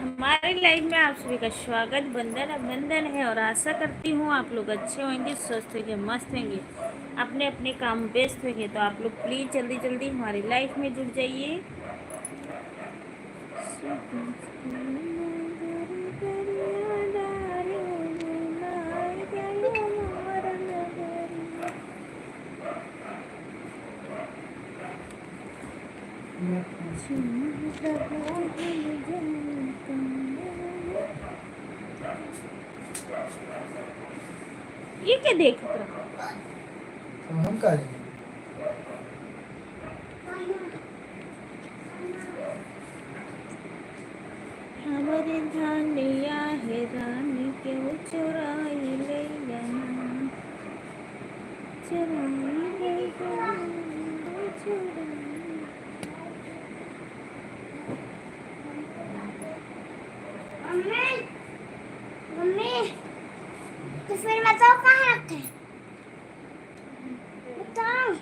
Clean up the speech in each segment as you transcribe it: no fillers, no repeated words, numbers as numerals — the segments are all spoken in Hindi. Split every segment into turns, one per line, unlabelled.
हमारी लाइफ में आप सभी का स्वागत बंधन अभिनंदन है और आशा करती हूँ आप लोग अच्छे होंगे, स्वस्थ होंगे, मस्त होंगे, अपने अपने काम में व्यस्त होंगे। तो आप लोग प्लीज़ जल्दी जल्दी हमारी लाइफ में जुड़ जाइए। ये क्या देख रहा?
हम का
हमारे धानिया है रानी क्यों चुराई ले जाना, चुराई ले जाना, चुराई।
मम्मी मम्मी तो फिर बताओ कहाँ रखे बताओ।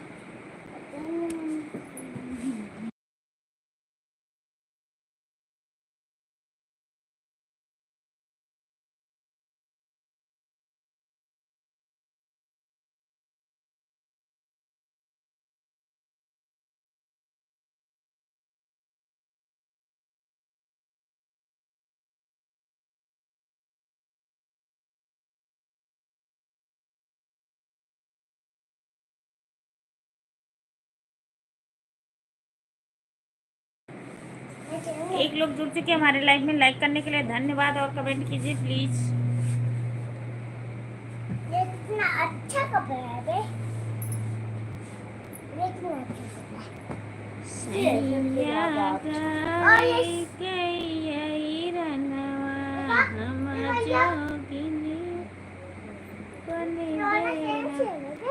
एक लोग जुड़ चुके हमारे लाइफ में, लाइक करने के लिए धन्यवाद और कमेंट कीजिए प्लीज।
ये कितना अच्छा कपड़ा है बे, ये कितना अच्छा कपड़ा है।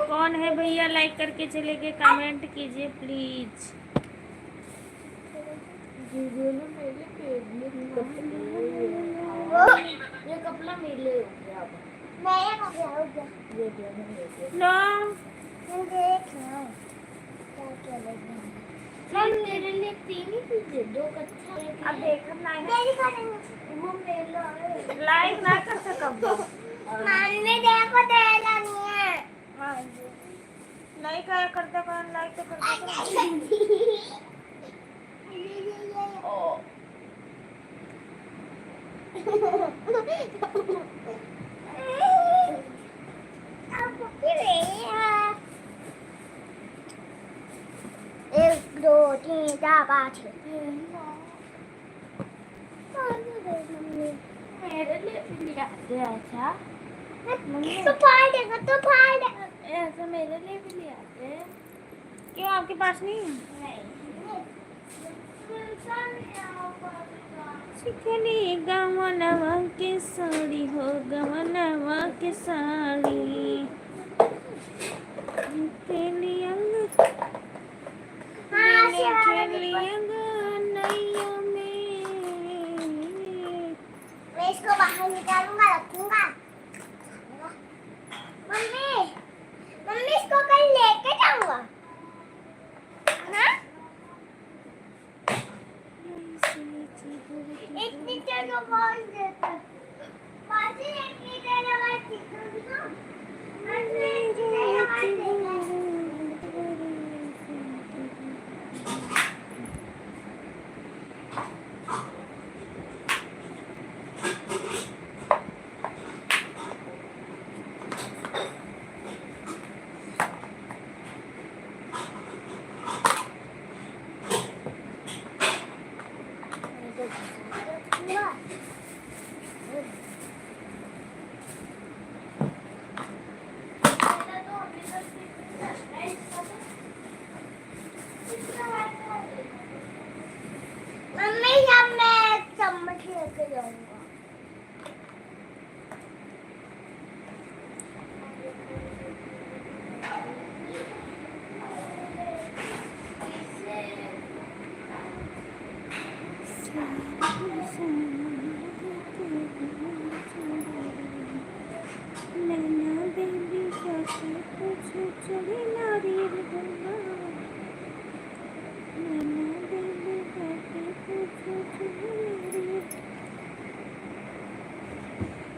कौन है भैया, लाइक करके चले गए, कमेंट कीजिए प्लीज।
ये कपड़ा मेरे हो गया, मेरा कपड़ा हो गया।
नो
मैं देख रहा हूँ क्या क्या लगना है। मैं तेरे लिए तीन ही चीजें, दो कच्चा एक।
अब देख लाइक
वो मेरे
लाइक ना कर सकब
मम्मी देखो तेरा नहीं है।
लाइक आया करता कौन, लाइक तो करता
एक दो तीन चार पाँच छः।
मेरे लिए भी लिया दे। अच्छा
तो फाड़ देगा, तो फाड़ देगा।
ऐसा मेरे लिए भी लिया दे। क्यों आपके पास नहीं है? चिकनी गवनवा के साड़ी हो, गवनवा के साड़ी खेलिया नैया में।
मैं इसको बाहर निकालूंगा, रखूंगा। मम्मी मम्मी इसको कल लेके जाऊंगा ना। इतनी चलो बोल देता बाजी, इतनी देर बाद सीखूंगा ना। इतनी देर बाद सीखूंगा।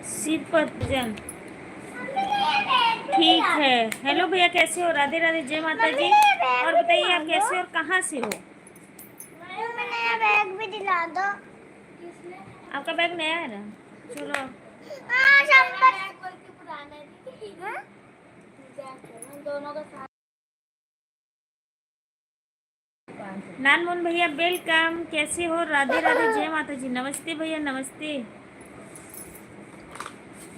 श्रीपत जन
मम्मी ने ये बैग भी
ठीक
दिला
है। हेलो भैया, कैसे हो? राधे राधे, जय माता
मम्मी
जी।
ने ये बैग
और
भी
बताइए
दिला
आप
दो
कैसे और कहाँ से हो?
मम्मी ने ये बैग भी दिला दो
आपका बैग नया है ना? चलो।
हाँ संपत पुराना है दोनों का साथ
नानमोहन भैया वेलकम, कैसे हो? राधे राधे, जय माता जी। नमस्ते भैया, नमस्ते।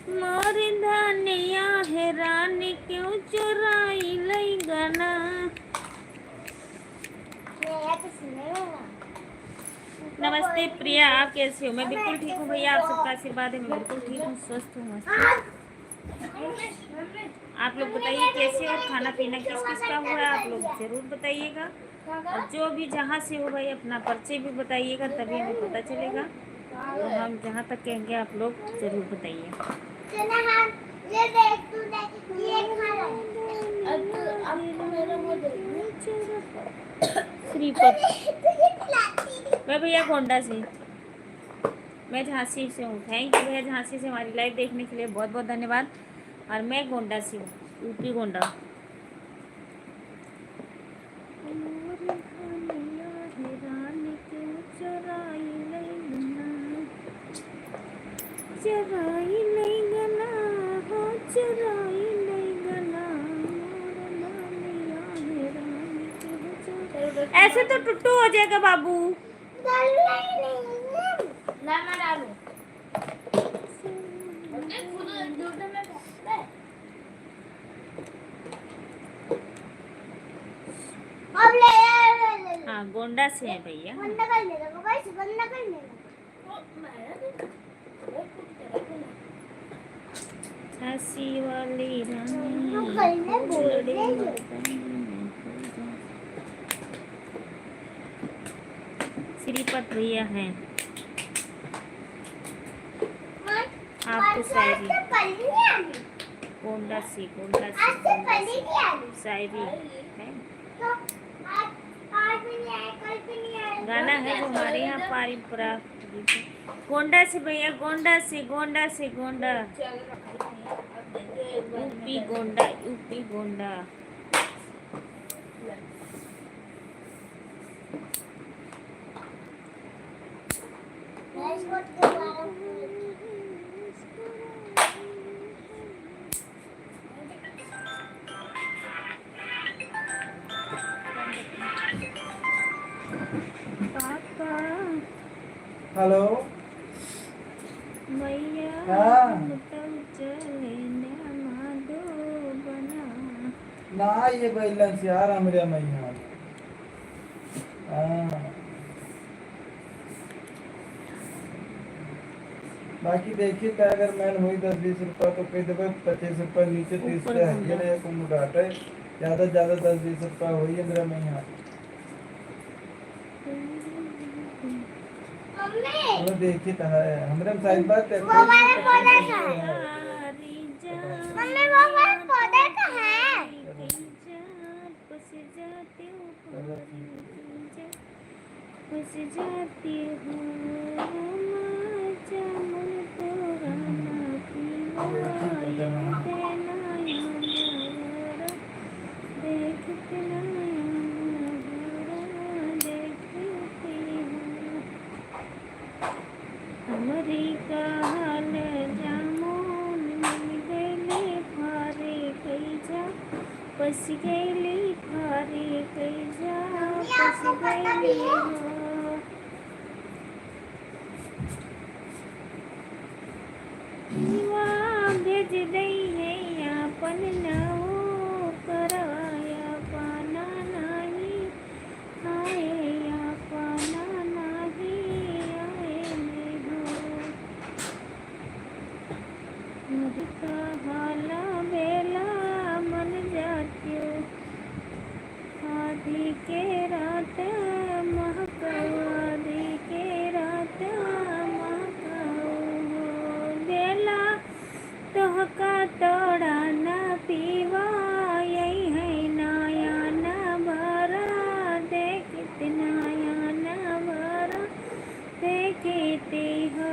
मोर धनिया है रानी क्यों चुराई लई गना।
मेरा तो सुनेगा
नमस्ते प्रिया, आप कैसे हो? मैं बिल्कुल ठीक हूँ भैया, आप सबका आशीर्वाद है। मैं बिल्कुल ठीक हूँ, स्वस्थ हूँ, मस्त हूँ। आप लोग बताइए कैसे हो? खाना पीना किस किस का हुआ है आप लोग ज़रूर बताइएगा। और जो भी जहाँ से हो भाई अपना परिचय भी बताइएगा, तभी हमें पता चलेगा। तो हम जहाँ तक कहेंगे आप लोग ज़रूर बताइए।
चना हाँ ये देख तूने ये खा रहा है अब मेरा वो
श्रीपत, मैं भैया गोंडा से, मैं झांसी से हूँ। थैंक यू भैया, झांसी से हमारी लाइव देखने के लिए बहुत बहुत धन्यवाद। और मैं गोंडा से हूँ, यूपी गोंडा। चराई नहीं गना हो, चराई नहीं गना, ऐसे तो टुट्टू हो जाएगा बाबू।
ना मैं डालूं खुद दूध में अब ले
हाँ, गोंडा से है भैया।
बंद कर लेगा भाई बंद कर लेगा
झांसी वाली
हम कल में बोल
रानी
रहे हैं।
श्रीपत भैया हैं। आपको
आज से
शायरी
पढ़ी नहीं आ गई
गोंडा से
आज से पढ़ी नहीं आ गई
शायरी है।
तो आज भी नहीं आए कल भी नहीं आए
गाना है जो हमारे यहाँ पारंपरिक गीत है। गोंडा से भैया, गोंडा से, गोंडा से, गोंडा यूपी गोंडा, यूपी गोंडा।
मैं इसको दोबारा
पापा
हेलो
भैया
हाँ।
तब चले माधो बना।
ना ये बैलेंस यार हमरे में यहाँ हाँ। बाकी देखिए तो अगर मैन हुई 10-20 रुपया तो कह देवे 25 रुपया नीचे 30
ऊपर
रुपया
घूमना।
है को मुडाटे ज्यादा से ज्यादा 10-20 रुपया हुई है में यहाँ
मम्मी
वो देखिए तो है हमरे में साइड बात है
वो हमारा पौधा का है।
हारी जा
मम्मी वो हमारा पौधा का है
फंस जाती हूँ, फंस जाती हूँ, जामुन तो राना पीवा देना यारा, देखते ना यारा, देखती हूँ हमारी का हाल जामुन मिल गए फारे कई जा, बस गई फारे कई जा, बस गई हो। भेज दई है यापन नाओ कराया पाना नहीं आए या पाना नहीं आए में हो। मुझका हाला बेला मन जात्यो आधी के रात महकाओ, आधी के रात महकाओ बेला तोहका तोड़ा न पीवा यही है नया न भरा, देखते नया न भरा देखते हो।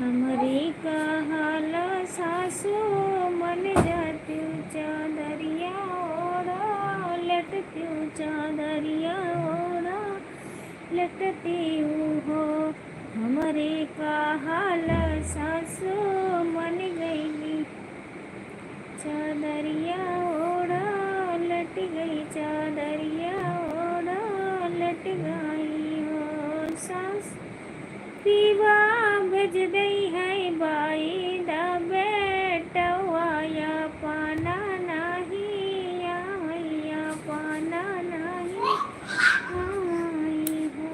हमरे का हाल सासू मन जाती चादरिया ओढ़ा लटती चादरिया ओढ़ा लटती हो। हमरे का हाल सासू मन गईली चादरिया ओढ़ा लट गई चादरिया ओढ़ा लट गई हो। सास पीवा भेज दई है बाई दा बेटवा या पाना नहीं या पाना नहीं आई हो।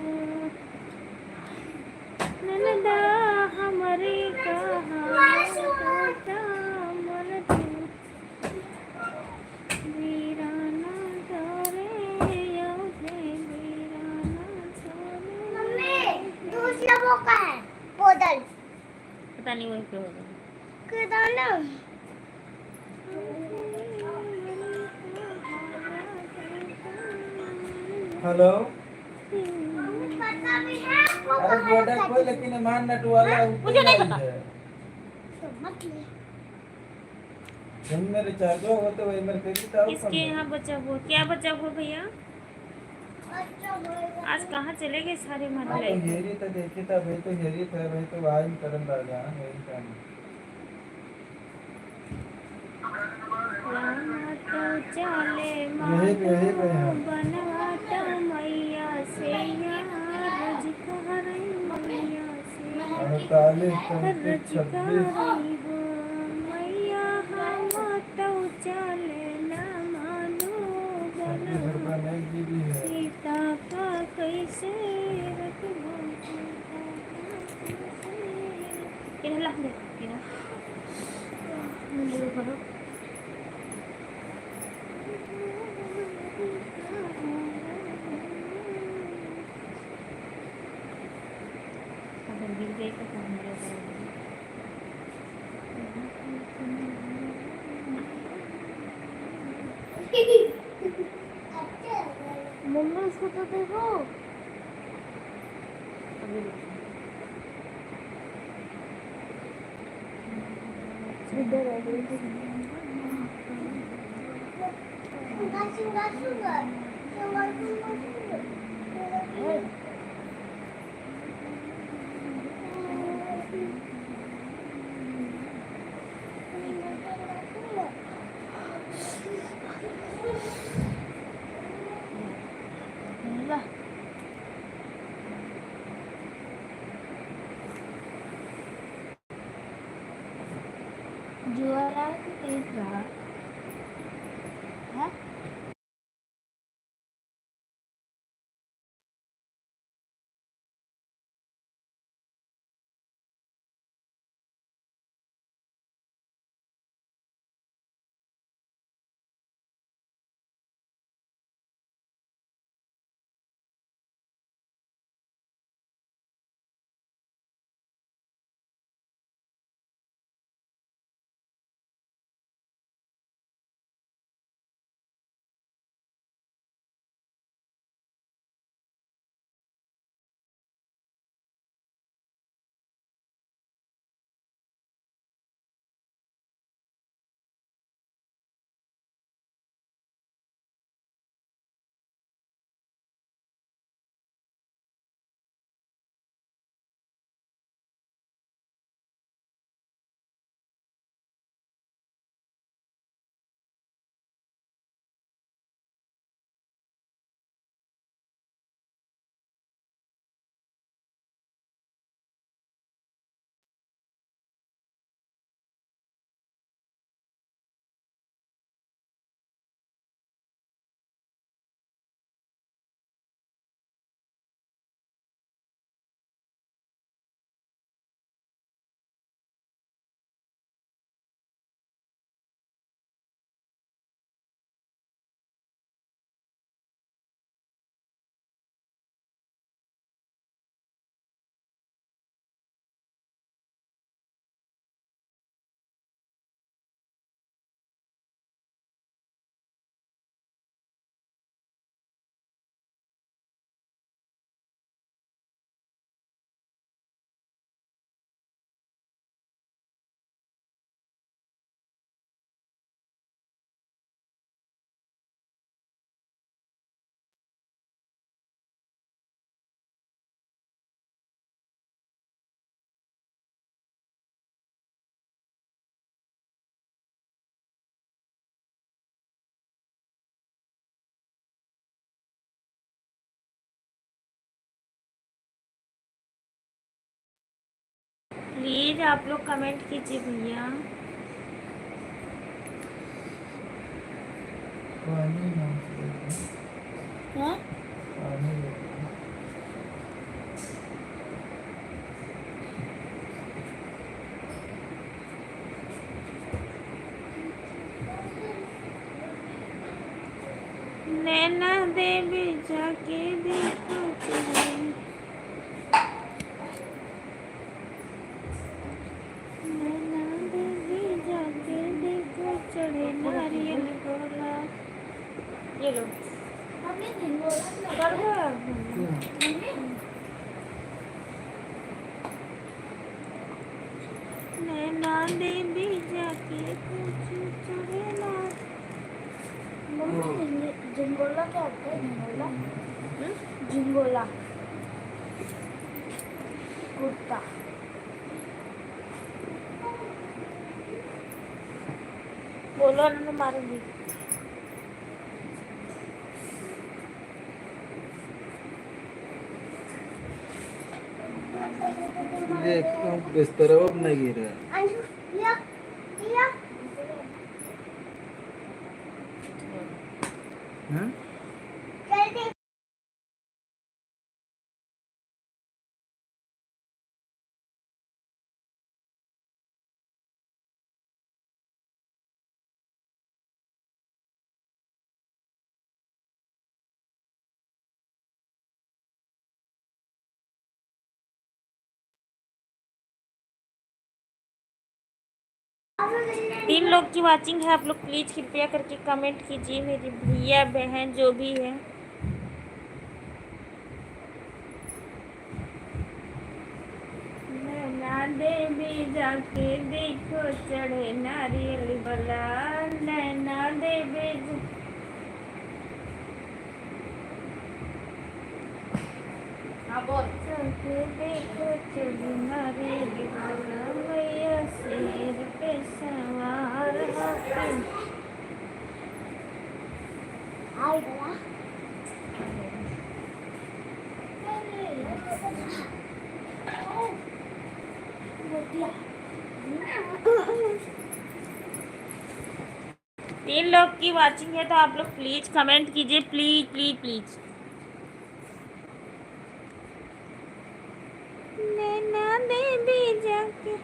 ननदा हमरे कहा मन तू वीराना तोरे योगे वीराना
मम्मी
तोरे।
दूसरा वो का है बोतल
पता नहीं वही पे होगा।
किधर ना
हेलो।
मम्मी पता भी है वो
अरे
कहाँ
गोडा
रखा
कोई लेकिन मान नट वाला
मुझे नहीं पता।
तो मत ले
जब मेरे चार्जर हो तो वही मेरे करी था
किसके यहाँ बचा हुआ क्या बचा हुआ भैया?
अच्छा होएगा
आज कहाँ चले गए सारे हमारे
हाँ तो
लाइफ में?
हेरी तो देखी था भाई तो हेरी था भाई तो आज करन राजा वही काम
रात चले
यही पे है।
बनवाट मैया से रज करई मैया से
48
रज
36
करई हो मैया हम तो चले न मानो
26 रुपया नहीं जीबी है।
सीता का कैसे रखबो किन ला दे किन मुंडे करो अगर गिर गई तो क्या मेरे मम्मी इसको तो देखो अभी इधर आ गई
सुंदर सुंदर सुंदर सुंदर सुंदर सुंदर
ला जुआला एक रहा है प्लीज आप लोग कमेंट कीजिए भैया।
पानी नाम से लेते हैं।
हाँ?
पानी लेते हैं।
नैना देवी जाके देखो चढ़े, नैना देवी जाके देखो चढ़े नारियल गोला। ये लो कर दो आप। नैना देवी जाके पूछो चढ़े नारियल।
झिंगोला क्या होता है? झिंगोला कुत्ता।
बोलो ना, मैं मारूंगी।
ये बिस्तर अब नहीं गिर रहा।
या या
हाँ?
जल्दी
तीन लोग की वाचिंग है, आप लोग प्लीज कृपया करके कमेंट कीजिए, मेरी भैया बहन जो भी है। नैना देवी जाके देखो चढ़े नारियल वाला, नैना देवी हाँ बोल जाके देखो चढ़े नारियल वाला, मैया शेर पे सवार होके।
आई गया।
तीन लोग की वाचिंग है तो आप लोग प्लीज कमेंट कीजिए, please please please. Naina Devi जाके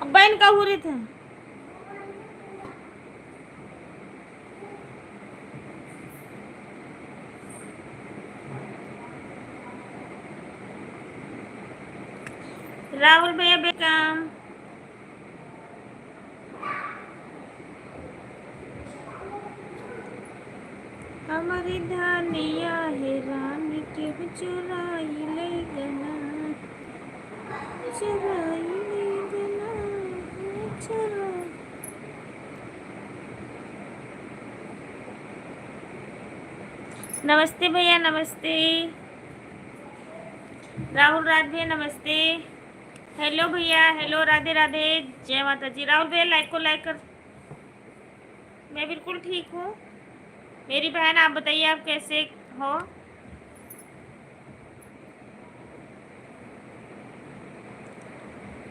अब बहन का हो रहे थे। राहुल भैया बेकम, हमारी धानिया है रानी के चुराई ले गना, चुराई ले गना, चुराई। नमस्ते भैया, नमस्ते राहुल राज भैया, नमस्ते। हेलो भैया, हेलो, राधे राधे, जय माता जी। राहुल भैया लाइक को लाइक कर। मैं बिल्कुल ठीक हूँ मेरी बहन, आप बताइए आप कैसे हो।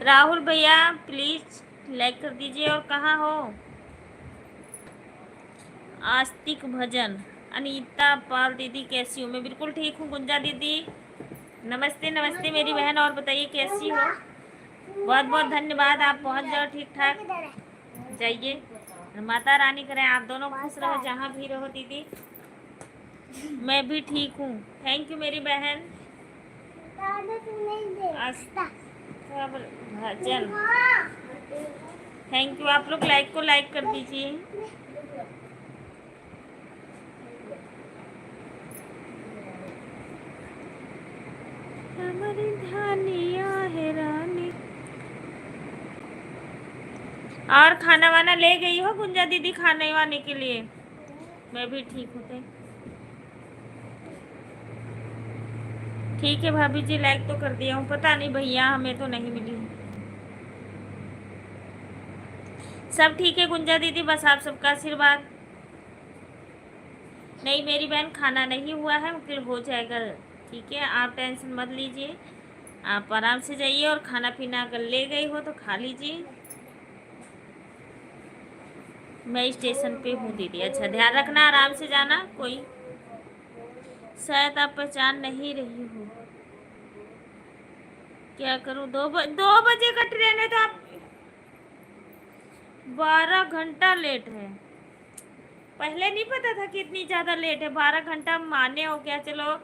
राहुल भैया प्लीज लाइक कर दीजिए। और कहाँ हो? आस्तिक भजन, अनीता पाल दीदी कैसी हो? मैं बिल्कुल ठीक हूँ। गुंजा दीदी नमस्ते, नमस्ते मेरी बहन, और बताइए कैसी हो? बहुत बहुत धन्यवाद, आप पहुँच जाओ ठीक ठाक जाइए। माता रानी करें आप दोनों खुश रहो जहाँ भी रहो दीदी। मैं भी ठीक हूँ, थैंक यू मेरी बहन। भजन थैंक यू। आप लोग लाइक को लाइक कर दीजिए। हमारी धानिया है रानी। और खाना वाना ले गई हो गुंजा दीदी खाने वाने के लिए? मैं भी ठीक हूँ। ठीक है भाभी जी, लाइक तो कर दिया हूँ। पता नहीं भैया हमें तो नहीं मिली। सब ठीक है गुंजा दीदी, बस आप सबका आशीर्वाद। नहीं मेरी बहन खाना नहीं हुआ है, फिर हो जाएगा। ठीक है आप टेंशन मत लीजिए, आप आराम से जाइए और खाना पीना अगर ले गई हो तो खा लीजिए। मैं स्टेशन पे हूँ दीदी। अच्छा ध्यान रखना, आराम से जाना। कोई शायद आप पहचान नहीं रही हो। क्या करूँ? 2 बजे का ट्रेन है तो आप 12 घंटा लेट है। पहले नहीं पता था कि इतनी ज़्यादा लेट है। 12 घंटा मान्य हो गया, चलो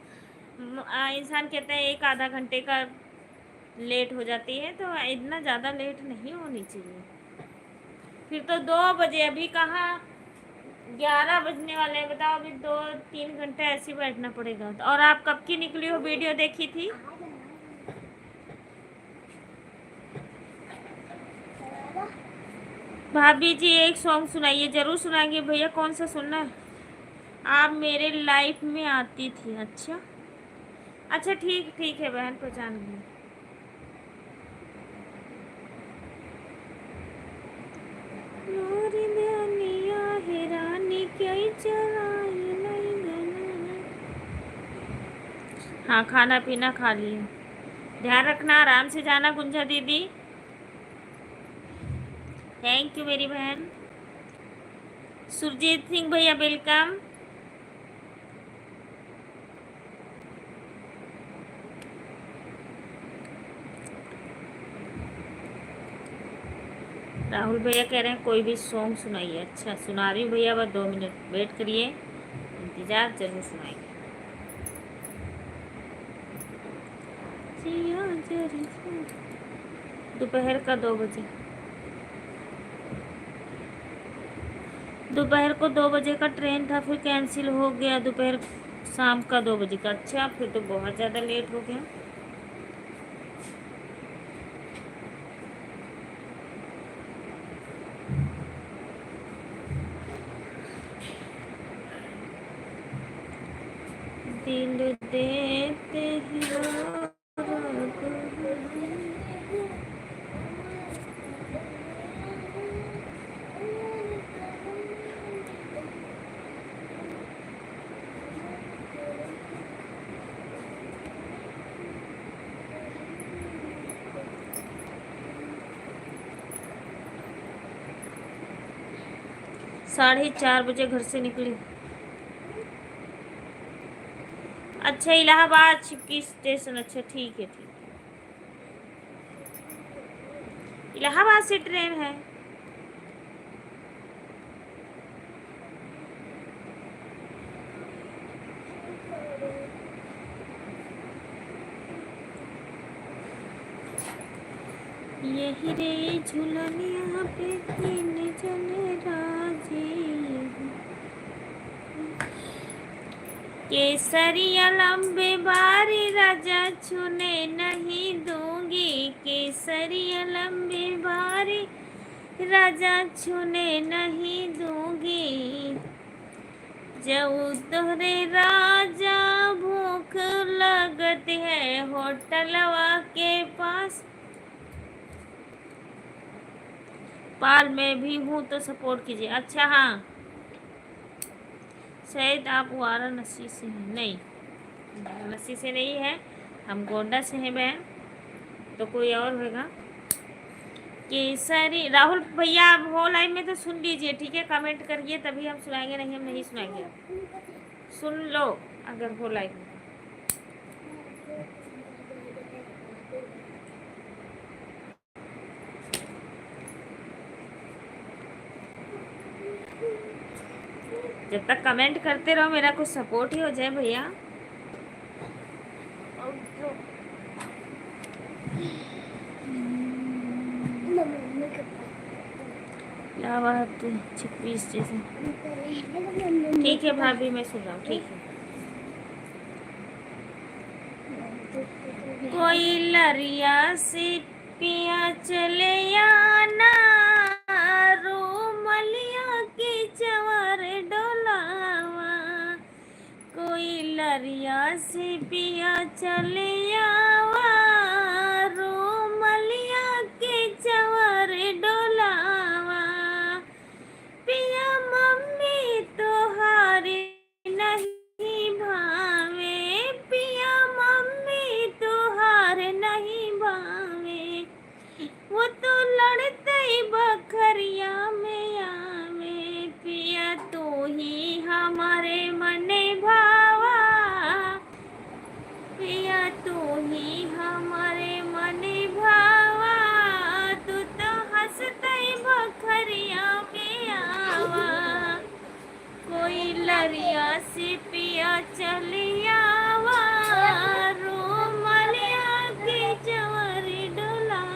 इंसान कहते हैं एक आधा घंटे का लेट हो जाती है, तो इतना ज़्यादा लेट नहीं होनी चाहिए। फिर तो 2 बजे, अभी कहाँ 11 बजने वाले हैं। बताओ अभी 2-3 घंटे ऐसे ही बैठना पड़ेगा। और आप कब की निकली हो? वीडियो देखी थी? भाभी जी एक सॉन्ग सुनाइए। जरूर सुनाएंगे भैया। कौन सा सुनना है? आप मेरे लाइफ में आती थी। अच्छा अच्छा ठीक ठीक है बहन, पहचान गई। हाँ खाना पीना खा लिए। ध्यान रखना, आराम से जाना गुंजा दीदी। थैंक यू मेरी बहन। सुरजीत सिंह भैया वेलकम। राहुल भैया कह रहे हैं कोई भी सॉन्ग सुनाइए। अच्छा सुना रही हूँ भैया, बस 2 मिनट वेट करिए, इंतज़ार जरूर सुनाएंगे। दोपहर का 2 बजे, दोपहर को 2 बजे का ट्रेन था, फिर कैंसिल हो गया। दोपहर शाम का 2 बजे का। अच्छा फिर तो बहुत ज़्यादा लेट हो गया। दिल देते हैं 4:30 बजे घर से निकली। अच्छा इलाहाबाद शिपकी स्टेशन। अच्छा ठीक है ठीक है, इलाहाबाद से ट्रेन है। यही रे झूलनिया पे तीन जने राजी, केसरिया लंबे बारी राजा छूने नहीं दूंगी। केसरिया लंबे बारी राजा छूने नहीं दूंगी। जऊ तोहरे राजा भूख लगती है होटलवा के पास। पाल में भी हूँ तो सपोर्ट कीजिए। अच्छा हाँ शायद आप वाराणसी से हैं। नहीं वाराणसी से नहीं है, हम गोंडा से हैं बहन, तो कोई और होगा। केसरी राहुल भैया आप हो लाइन में तो सुन लीजिए ठीक है, कमेंट करिए तभी हम सुनाएंगे, नहीं हम नहीं सुनाएंगे। सुन लो अगर हो लाइन में। जब तक कमेंट करते रहो मेरा कुछ सपोर्ट ही हो जाए भैया। इलाहाबाद छिपकी स्टेशन। ठीक है भाभी मैं सुन रहा हूँ। ठीक है कोई लरिया से पिया चले आना, रोमलिया के चवर डोलावा। कोई लरिया से पिया चले आवा, रोमलिया के चवर डोलावा। पिया मम्मी तोहारी नहीं भावे, पिया मम्मी तोहार नहीं भावे। वो तो लड़ते बखरिया में आवे, पिया तू ही हमारे मने भावा, पिया तू ही हमारे मने भावा। तू तो हंसते बखरिया में आवा। कोई लरिया से पिया चली आवा, रोमलिया के चवरी डोलावा।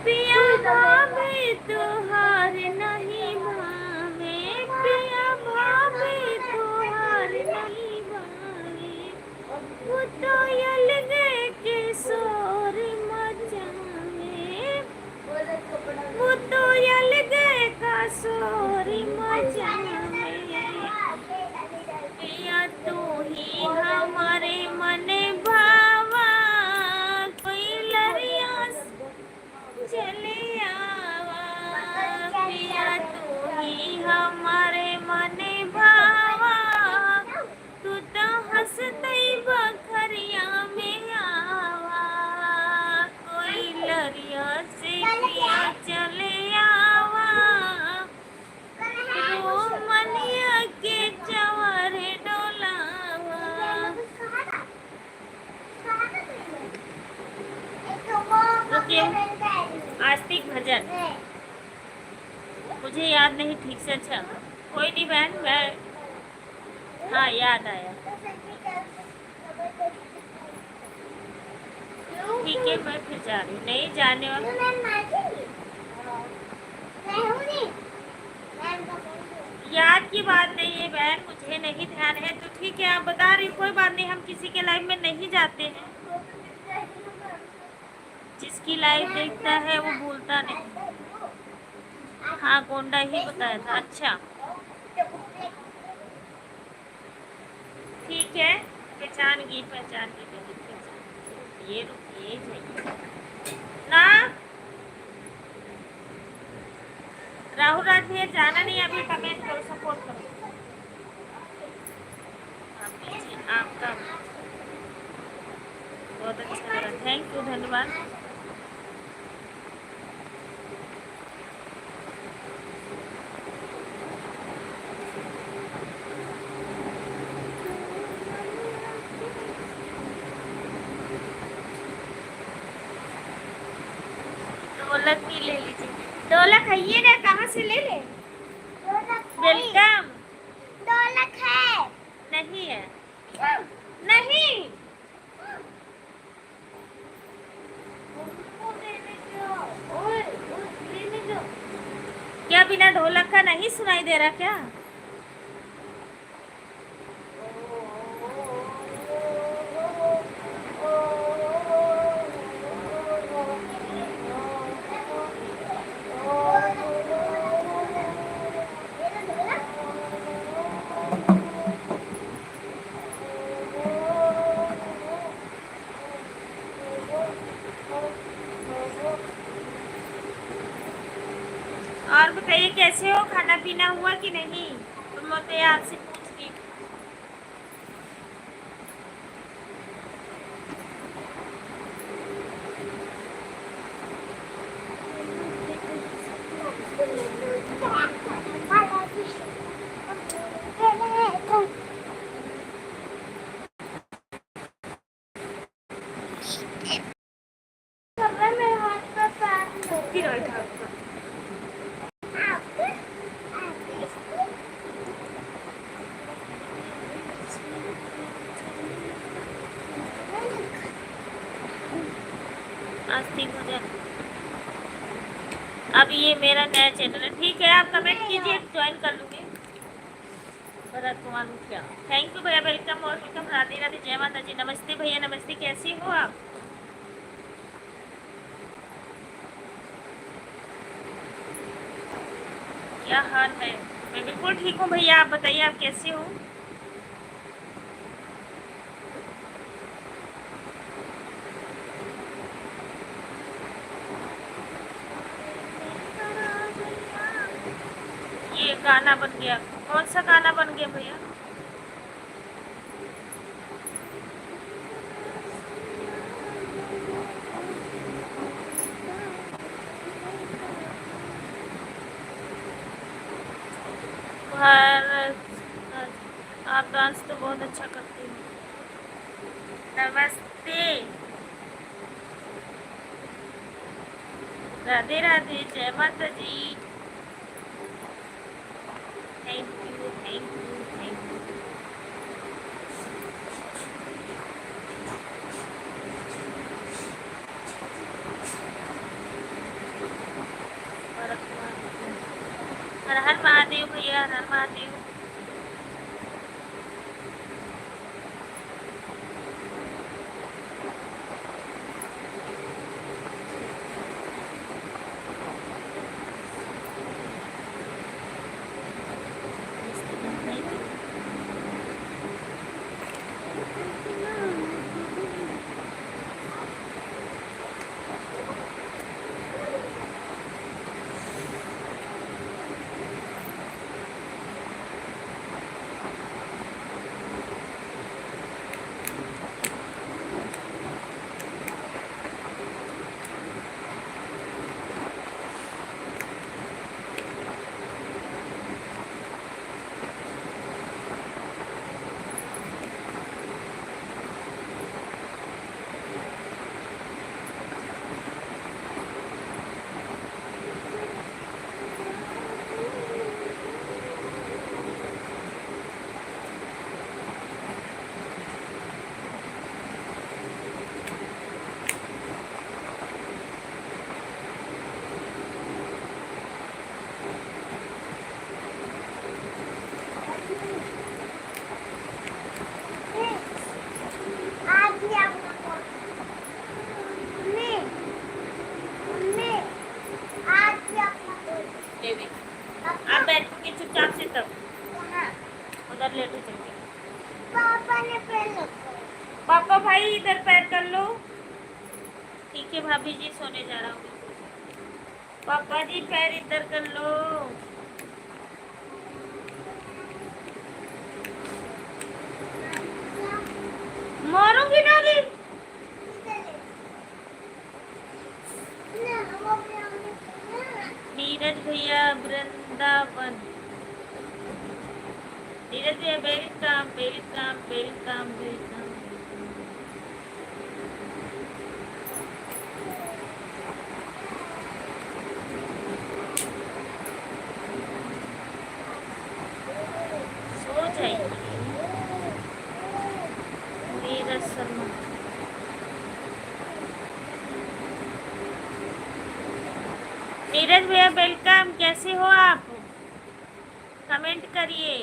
पिया भाभी तुहार नहीं भावे, पिया भाभी तुहार नहीं भावे। वो तो अलगे के शोर मचावे, वो तो अलगे का शोर मचावे। पिया तू ही हमारे मने भावा, कोई लरिया चले आवा। पिया तू ही हमारे मने भावा, तू तो हंसते बखरिया में आवा। कोई लरिया से पिया चले आवा, रोमलिया के चवर डोलावा। रुकिए, आस्तिक भजन मुझे याद नहीं ठीक से। अच्छा कोई नहीं बहन, मैं हाँ याद आया। ठीक है मैं फिर जा रही हूँ, नहीं जाने वाला। याद की बात नहीं है बहन, मुझे नहीं ध्यान है तो ठीक है। आप बता रही कोई बात नहीं, हम किसी के लाइव में नहीं जाते हैं। जिसकी लाइव देखता है वो भूलता नहीं। हाँ गोंडा ही बताया था। अच्छा ठीक है, पहचान गई पहचान गई। ये रुकिए ना, राहुल राठिए जाना नहीं अभी, कमेंट करो सपोर्ट करो। आपका बहुत अच्छा लगा, थैंक यू धन्यवाद। ढोलक भी ले लीजिए, ढोलक है ना, कहाँ से ले ले? वेलकम।
ढोलक है
नहीं है, नहीं क्या बिना ढोलक का नहीं सुनाई दे रहा क्या? और बताइए कैसे हो, खाना पीना हुआ कि नहीं? तुम तो आपसे पूछ रही। आस्तिक भजन, अब ये मेरा नया चैनल है। ठीक है आप कमेंट कीजिए, ज्वाइन कर लूँगी। भरत कुमार मुखिया, थैंक यू भैया, वेलकम और वेलकम। राधे राधे, जय माता जी। नमस्ते भैया, नमस्ते, कैसे हो आप? क्या हाल है? मैं बिल्कुल ठीक हूँ भैया, आप बताइए आप कैसे हो? ये गाना बन गया, कौन सा गाना बन गया भैया? भारत, आप डांस तो बहुत अच्छा करते हो। नमस्ते, राधे राधे, जय माता जी। Thank you, thank you, thank you. Bharat Kumar मुखिया। हर हर महादेव भैया, हर हर महादेव।
आज भी अपना मम्मी मम्मी आज भी अपना
देवी, आप बैठोगे चुपचाप से तब
कहाँ
उधर लेटे चलके।
पापा ने पैर रखा
पापा भाई इधर पैर कर लो। ठीक है भाभी जी, सोने जा रहा हूँ। पापा जी पैर इधर कर लो। मारूंगी ना भी। नीरज भैया वृंदावन, नीरज भैया वेलकम वेलकम वेलकम वेलकम। सो जाइए नीरज शर्मा। नीरज भैया वेलकम, कैसे हो आप? कमेंट करिए।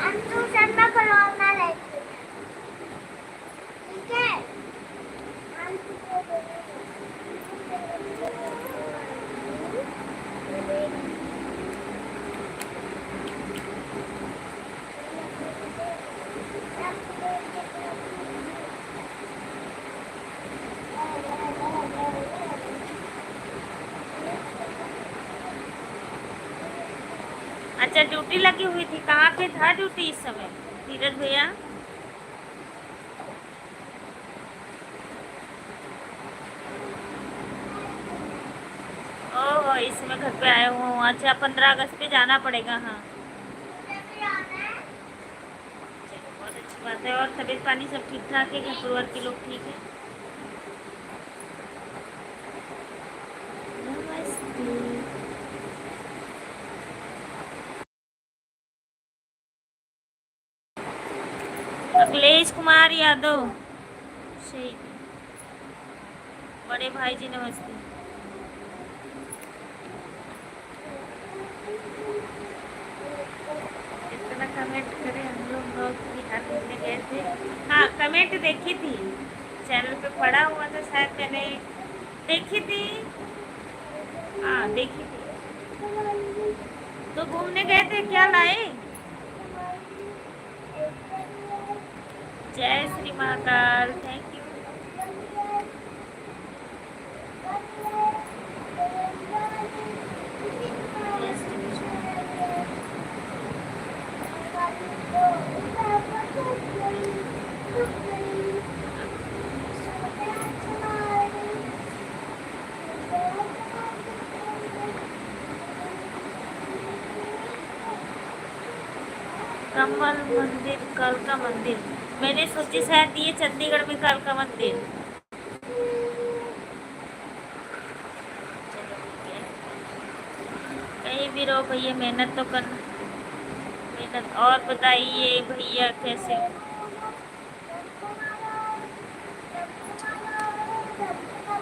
अंशु शर्मा को लौटना लेती ठीक है अंशु को
अच्छा ड्यूटी लगी हुई थी, कहाँ पे था ड्यूटी इस समय नीरज भैया? ओह इस समय घर पे आए हुए हूँ। अच्छा 15 अगस्त पे जाना पड़ेगा। हाँ चलो बहुत अच्छी बात है। और तबीयत पानी सब ठीक ठाक है? घर परिवार के लोग ठीक है? नमस्ते। अखिलेश कुमार यादव शहीद। बड़े भाई जी नमस्ते। कितना कमेंट करें हम लोग बिहार घूमने गए थे। हाँ कमेंट देखी थी, चैनल पे पड़ा हुआ था शायद, मैंने देखी थी। हाँ देखी थी। तो घूमने गए थे, क्या लाए? जय श्री महाकाल, थैंक यू। जय श्री कृष्ण। कमल मंदिर, कालका मंदिर, मैंने सोची शायद ये चंडीगढ़ में कालका मंदिर। चलो ठीक है, कहीं भी रहो भैया मेहनत तो करना, मेहनत। और बताइए भैया कैसे हो?